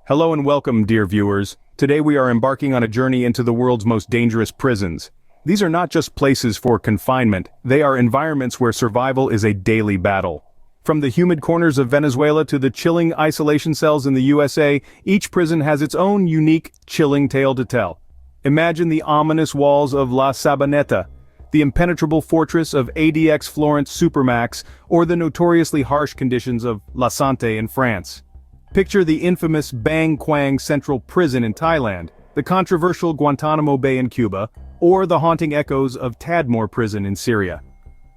Hello and welcome, dear viewers. Today we are embarking on a journey into the world's most dangerous prisons. These are not just places for confinement, they are environments where survival is a daily battle. From the humid corners of Venezuela to the chilling isolation cells in the USA, each prison has its own unique, chilling tale to tell. Imagine the ominous walls of La Sabaneta, the impenetrable fortress of ADX Florence Supermax, or the notoriously harsh conditions of Lante in France. Picture the infamous Bangkok Central Prison in Thailand, the controversial Guantanamo Bay in Cuba, or the haunting echoes of Tadmore Prison in Syria.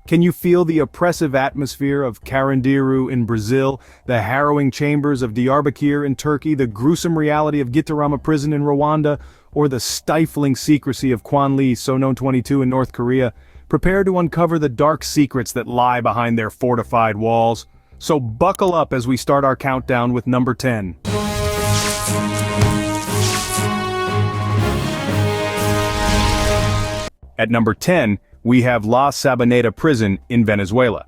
Can you feel the oppressive atmosphere of Kendu in Brazil, the harrowing chambers of Derbir in Turkey, the gruesome reality of Guantanamo Prison in Rwanda, or the stifling secrecy of Kwanli So-known 22 in North Korea? Prepare to uncover the dark secrets that lie behind their fortified walls. So buckle up as we start our countdown with number 10. At number 10, we have La Sabaneta Prison in Venezuela.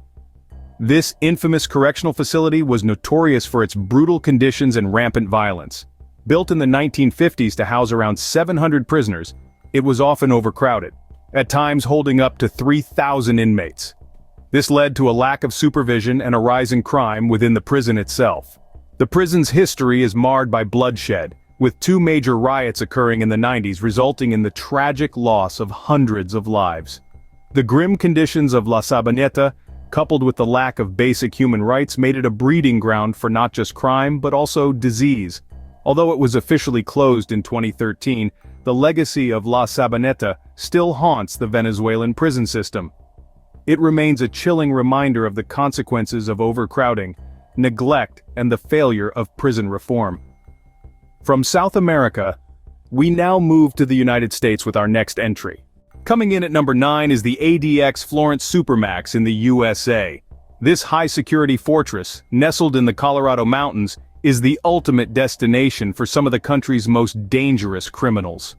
This infamous correctional facility was notorious for its brutal conditions and rampant violence. Built in the 1950s to house around 700 prisoners, it was often overcrowded, at times holding up to 3,000 inmates. This led to a lack of supervision and a rise in crime within the prison itself. The prison's history is marred by bloodshed, with two major riots occurring in the 90s resulting in the tragic loss of hundreds of lives. The grim conditions of La Sabaneta, coupled with the lack of basic human rights, made it a breeding ground for not just crime but also disease. Although it was officially closed in 2013, the legacy of La Sabaneta still haunts the Venezuelan prison system. It remains a chilling reminder of the consequences of overcrowding, neglect, and the failure of prison reform. From South America, we now move to the United States with our next entry. Coming in at number 9 is the ADX Florence Supermax in the USA. This high-security fortress, nestled in the Colorado mountains, is the ultimate destination for some of the country's most dangerous criminals.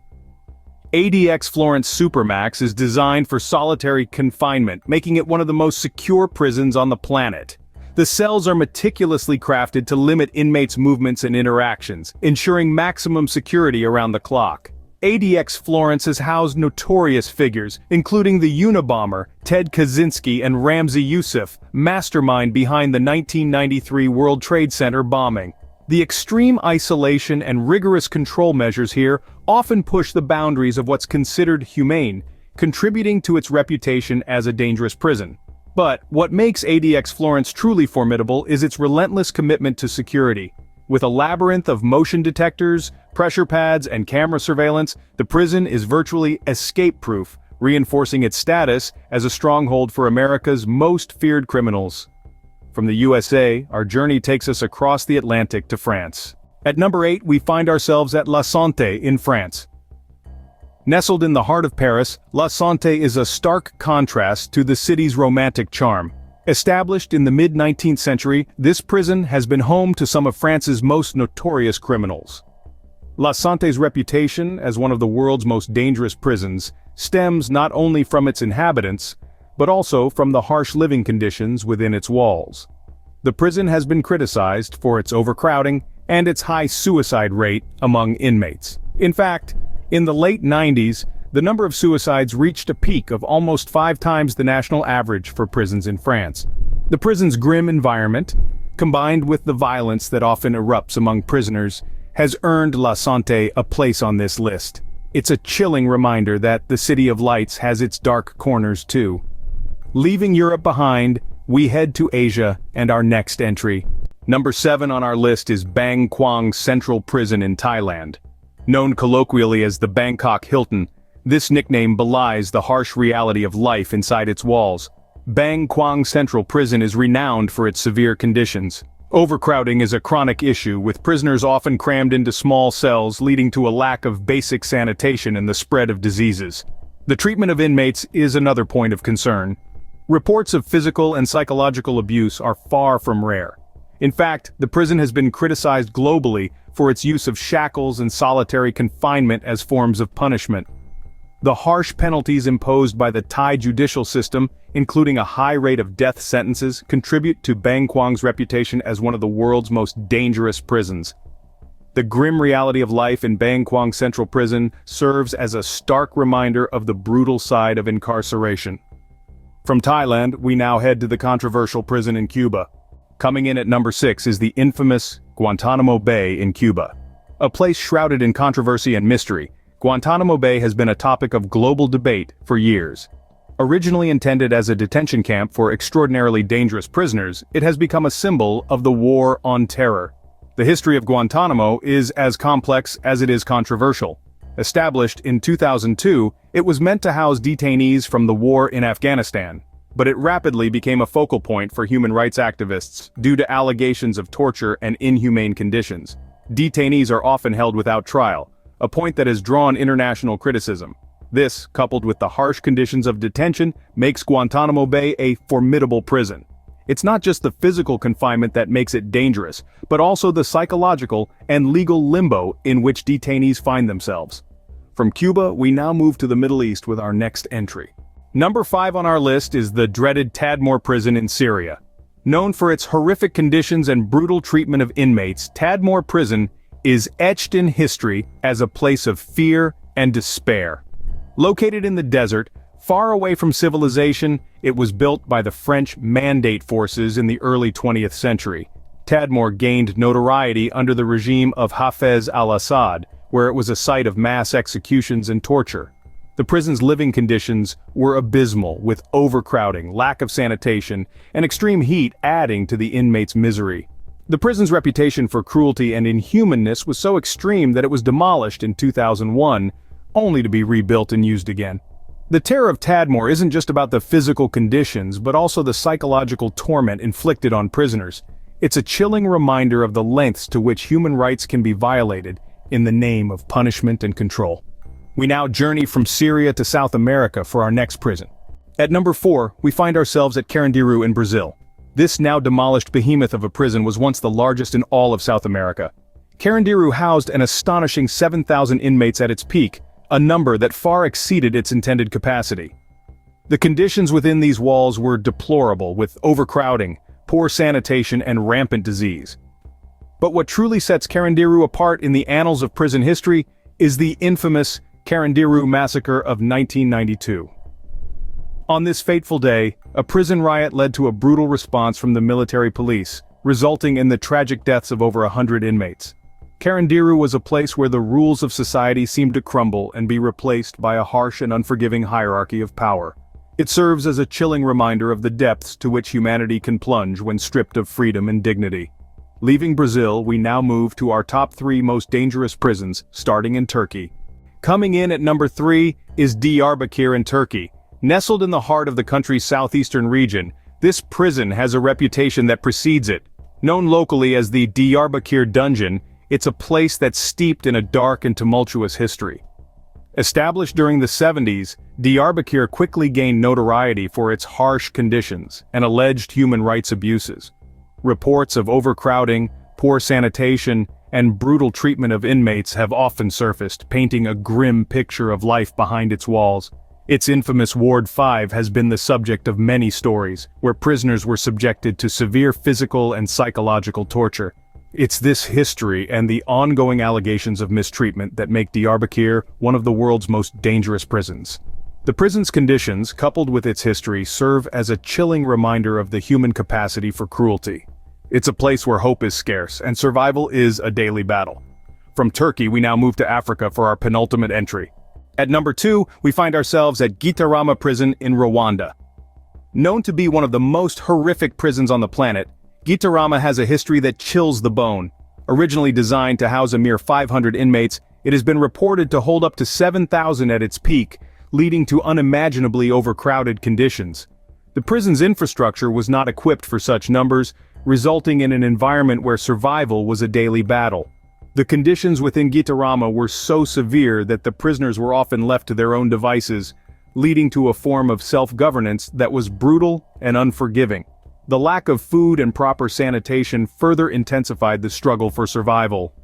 ADX Florence Supermax is designed for solitary confinement, making it one of the most secure prisons on the planet. The cells are meticulously crafted to limit inmates' movements and interactions, ensuring maximum security around the clock. ADX Florence has housed notorious figures, including the Unabomber, Ted Kaczynski and Ramzi Youssef, mastermind behind the 1993 World Trade Center bombing. The extreme isolation and rigorous control measures here often push the boundaries of what's considered humane, contributing to its reputation as a dangerous prison. But what makes ADX Florence truly formidable is its relentless commitment to security. With a labyrinth of motion detectors, pressure pads, and camera surveillance, the prison is virtually escape-proof, reinforcing its status as a stronghold for America's most feared criminals. From the USA, our journey takes us across the Atlantic to France. At number 8, we find ourselves at Lante in France. Nestled in the heart of Paris, Lante is a stark contrast to the city's romantic charm. Established in the mid-19th century, this prison has been home to some of France's most notorious criminals. Lante's reputation as one of the world's most dangerous prisons stems not only from its inhabitants, but also from the harsh living conditions within its walls. The prison has been criticized for its overcrowding and its high suicide rate among inmates. In fact, in the late 90s, the number of suicides reached a peak of almost 5 times the national average for prisons in France. The prison's grim environment, combined with the violence that often erupts among prisoners, has earned Lante a place on this list. It's a chilling reminder that the City of Lights has its dark corners too. Leaving Europe behind, we head to Asia and our next entry. Number 7 on our list is Bangkok Central Prison in Thailand. Known colloquially as the Bangkok Hilton, this nickname belies the harsh reality of life inside its walls. Bangkok Central Prison is renowned for its severe conditions. Overcrowding is a chronic issue, with prisoners often crammed into small cells, leading to a lack of basic sanitation and the spread of diseases. The treatment of inmates is another point of concern. Reports of physical and psychological abuse are far from rare. In fact, the prison has been criticized globally for its use of shackles and solitary confinement as forms of punishment. The harsh penalties imposed by the Thai judicial system, including a high rate of death sentences, contribute to Bangkok's reputation as one of the world's most dangerous prisons. The grim reality of life in Bangkok Central Prison serves as a stark reminder of the brutal side of incarceration. From Thailand, we now head to the controversial prison in Cuba. Coming in at number 6 is the infamous Guantanamo Bay in Cuba. A place shrouded in controversy and mystery, Guantanamo Bay has been a topic of global debate for years. Originally intended as a detention camp for extraordinarily dangerous prisoners, it has become a symbol of the war on terror. The history of Guantanamo is as complex as it is controversial. Established in 2002, it was meant to house detainees from the war in Afghanistan, but it rapidly became a focal point for human rights activists due to allegations of torture and inhumane conditions. Detainees are often held without trial, a point that has drawn international criticism. This, coupled with the harsh conditions of detention, makes Guantanamo Bay a formidable prison. It's not just the physical confinement that makes it dangerous, but also the psychological and legal limbo in which detainees find themselves. From Cuba, we now move to the Middle East with our next entry. Number 5 on our list is the dreaded Tadmore Prison in Syria. Known for its horrific conditions and brutal treatment of inmates, Tadmore Prison is etched in history as a place of fear and despair. Located in the desert, far away from civilization, it was built by the French Mandate forces in the early 20th century. Tadmore gained notoriety under the regime of Hafez al-Assad, where it was a site of mass executions and torture. The prison's living conditions were abysmal, with overcrowding, lack of sanitation, and extreme heat adding to the inmates' misery. The prison's reputation for cruelty and inhumanness was so extreme that it was demolished in 2001, only to be rebuilt and used again. The terror of Tadmore isn't just about the physical conditions, but also the psychological torment inflicted on prisoners. It's a chilling reminder of the lengths to which human rights can be violated in the name of punishment and control. We now journey from Syria to South America for our next prison. At number 4, we find ourselves at Carandiru in Brazil. This now demolished behemoth of a prison was once the largest in all of South America. Carandiru housed an astonishing 7,000 inmates at its peak, a number that far exceeded its intended capacity. The conditions within these walls were deplorable, with overcrowding, poor sanitation, and rampant disease. But what truly sets Carandiru apart in the annals of prison history is the infamous Carandiru massacre of 1992. On this fateful day, a prison riot led to a brutal response from the military police, resulting in the tragic deaths of over 100 inmates. Carandiru was a place where the rules of society seemed to crumble and be replaced by a harsh and unforgiving hierarchy of power. It serves as a chilling reminder of the depths to which humanity can plunge when stripped of freedom and dignity. Leaving Brazil, we now move to our top 3 most dangerous prisons, starting in Turkey. Coming in at number 3 is Diyarbakir in Turkey. Nestled in the heart of the country's southeastern region, this prison has a reputation that precedes it. Known locally as the Derbir Dungeon, it's a place that's steeped in a dark and tumultuous history. Established during the 70s, Diyarbakir quickly gained notoriety for its harsh conditions and alleged human rights abuses. Reports of overcrowding, poor sanitation, and brutal treatment of inmates have often surfaced, painting a grim picture of life behind its walls. Its infamous Ward 5 has been the subject of many stories, where prisoners were subjected to severe physical and psychological torture. It's this history and the ongoing allegations of mistreatment that make Diyarbakir one of the world's most dangerous prisons. The prison's conditions, coupled with its history, serve as a chilling reminder of the human capacity for cruelty. It's a place where hope is scarce and survival is a daily battle. From Turkey, we now move to Africa for our penultimate entry. At number 2, we find ourselves at Gitarama Prison in Rwanda. Known to be one of the most horrific prisons on the planet, Gitarama has a history that chills the bone. Originally designed to house a mere 500 inmates, it has been reported to hold up to 7,000 at its peak, leading to unimaginably overcrowded conditions. The prison's infrastructure was not equipped for such numbers, resulting in an environment where survival was a daily battle. The conditions within Gitarama were so severe that the prisoners were often left to their own devices, leading to a form of self-governance that was brutal and unforgiving. The lack of food and proper sanitation further intensified the struggle for survival.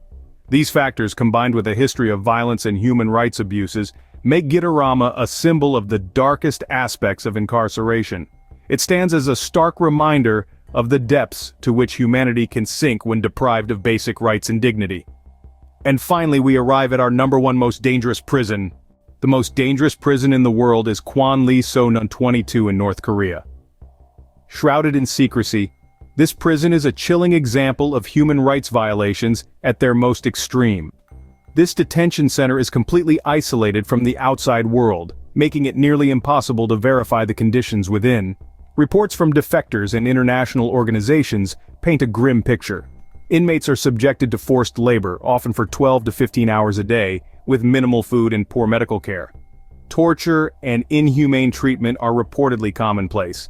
These factors, combined with a history of violence and human rights abuses, make Gitarama a symbol of the darkest aspects of incarceration. It stands as a stark reminder of the depths to which humanity can sink when deprived of basic rights and dignity. And finally we arrive at our number one most dangerous prison. The most dangerous prison in the world is Kwanlee-so No. 22 in North Korea. Shrouded in secrecy, this prison is a chilling example of human rights violations at their most extreme. This detention center is completely isolated from the outside world, making it nearly impossible to verify the conditions within. Reports from defectors and international organizations paint a grim picture. Inmates are subjected to forced labor, often for 12 to 15 hours a day, with minimal food and poor medical care. Torture and inhumane treatment are reportedly commonplace.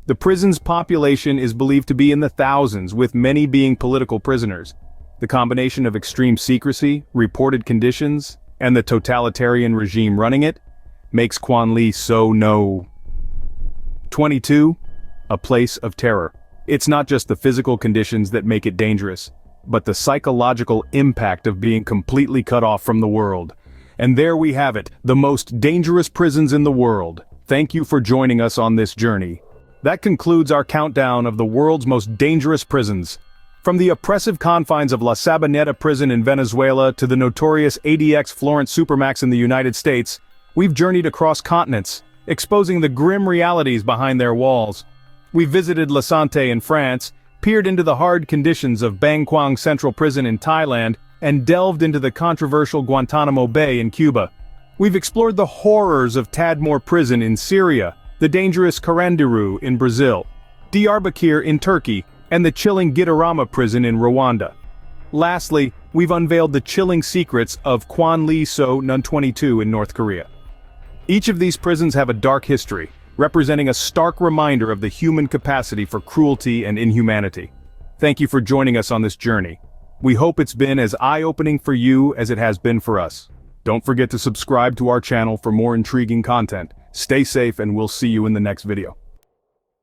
The prison's population is believed to be in the thousands, with many being political prisoners. The combination of extreme secrecy, reported conditions, and the totalitarian regime running it makes Kwanlee-so No. 22 a place of terror. It's not just the physical conditions that make it dangerous, but the psychological impact of being completely cut off from the world. And there we have it, the most dangerous prisons in the world. Thank you for joining us on this journey. That concludes our countdown of the world's most dangerous prisons. From the oppressive confines of La Sabana prison in Venezuela to the notorious ADX Florence supermax in the United States, we've journeyed across continents, exposing the grim realities behind their walls. We visited Lante in France, peered into the hard conditions of Bangkok Central Prison in Thailand, and delved into the controversial Guantanamo Bay in Cuba. We've explored the horrors of Tadmore Prison in Syria, the dangerous Kendu in Brazil, Derbir in Turkey, and the chilling Guantanamo Prison in Rwanda. Lastly, we've unveiled the chilling secrets of Kwanlee-so No. 22 in North Korea. Each of these prisons have a dark history, representing a stark reminder of the human capacity for cruelty and inhumanity. Thank you for joining us on this journey. We hope it's been as eye-opening for you as it has been for us. Don't forget to subscribe to our channel for more intriguing content. Stay safe and we'll see you in the next video.